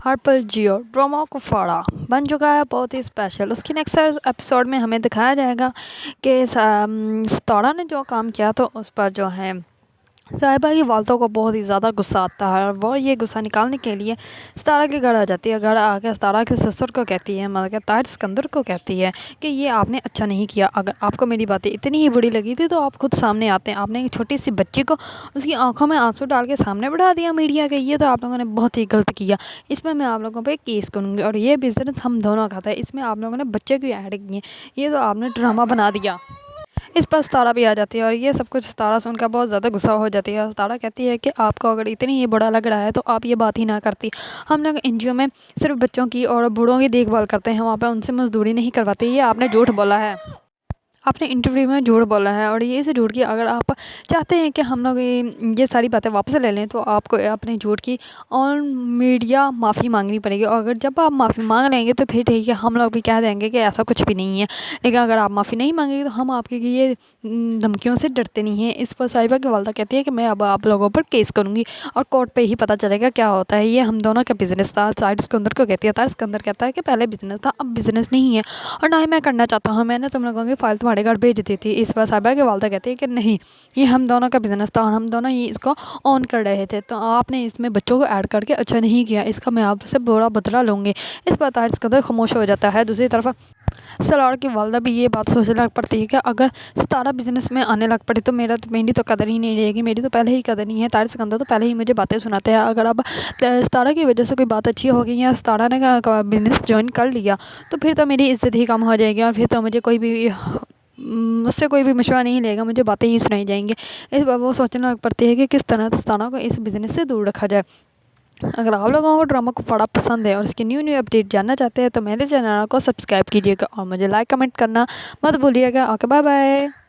हर पर जियो ड्रामा को फाड़ा बन चुका है बहुत ही स्पेशल। उसकी नेक्स्ट एपिसोड में हमें दिखाया जाएगा कि सितारा ने जो काम किया तो उस पर जो है साहिबा की वालदा को बहुत ही ज़्यादा गुस्सा आता है और वो ये गुस्सा निकालने के लिए सितारा के घर आ जाती है। घर आकर सितारा के ससुर को कहती है, मतलब ताहिर सिकंदर को कहती है कि ये आपने अच्छा नहीं किया। अगर आपको मेरी बातें इतनी ही बुरी लगी थी तो आप खुद सामने आते हैं। आपने एक छोटी सी बच्ची को उसकी आंखों में आंसू डाल के सामने बढ़ा दिया मीडिया के। ये तो आप लोगों ने बहुत ही गलत किया। इसमें मैं आप लोगों पर केस करूँगी और ये बिजनेस हम दोनों का था। इसमें आप लोगों ने बच्चे क्यों ऐड किए? ये तो आपने ड्रामा बना दिया। इस पर सितारा भी आ जाती है और ये सब कुछ सितारा सुनकर बहुत ज़्यादा गुस्सा हो जाती है। सितारा कहती है कि आपको अगर इतनी ही बुरा लग रहा है तो आप ये बात ही ना करती। हम लोग एनजीओ में सिर्फ बच्चों की और बूढ़ों की देखभाल करते हैं, वहाँ पे उनसे मजदूरी नहीं करवाते। ये आपने झूठ बोला है, आपने इंटरव्यू में झूठ बोला है। और ये इस झूठ की अगर आप चाहते हैं कि हम लोग ये सारी बातें वापस ले लें तो आपको अपने झूठ की ऑन मीडिया माफ़ी मांगनी पड़ेगी। और अगर जब आप माफ़ी मांग लेंगे तो फिर ठीक है, हम लोग भी कह देंगे कि ऐसा कुछ भी नहीं है। लेकिन अगर आप माफ़ी नहीं मांगेंगे तो हम आपके ये धमकियों से डरते नहीं हैं। इस पर साहिबा की वालदा कहती है कि मैं अब आप लोगों पर केस करूँगी और कोर्ट पे ही पता चलेगा क्या होता है। ये हम दोनों का बिज़नेस था। ताहिर सिकंदर को कहती है, ताहिर सिकंदर कहता है कि पहले बिज़नेस था, अब बिज़नेस नहीं है और ना ही मैं करना चाहता हूँ। मैंने तुम लोगों की फाइल तुम्हारे घर भेज दी थी। इस पर साहिबा की वालदा कहती है कि नहीं, ये हम दोनों का बिज़नेस था और हम दोनों ही इसको ऑन कर रहे थे, तो आपने इसमें बच्चों को ऐड करके अच्छा नहीं किया। इसका मैं आपसे बुरा बदला लूँगी। इस पर ताहिर सिकंदर खामोश हो जाता है। दूसरी तरफ सलार की वालदा भी ये बात सोचने लग पड़ती है कि अगर सितारा बिज़नेस में आने लग पड़ी तो मेरी तो कदर ही नहीं रहेगी। मेरी तो पहले ही कदर नहीं है। ताहिर सिकंदर तो पहले ही मुझे बातें सुनाते हैं। अगर अब सितारा की वजह से कोई बात अच्छी हो गई या सितारा ने बिज़नेस ज्वाइन कर लिया तो फिर तो मेरी इज़्ज़त ही कम हो जाएगी और फिर तो मुझे मुझसे कोई भी मशवरा नहीं लेगा, मुझे बातें ही सुनाई जाएंगी। इस बार वो सोचने लग पड़ती है कि किस तरह सितारा को इस बिज़नेस से दूर रखा जाए। अगर आप लोगों को ड्रामा को बड़ा पसंद है और इसकी न्यू अपडेट जानना चाहते हैं तो मेरे चैनल को सब्सक्राइब कीजिएगा और मुझे लाइक कमेंट करना मत भूलिएगा। Okay, bye bye.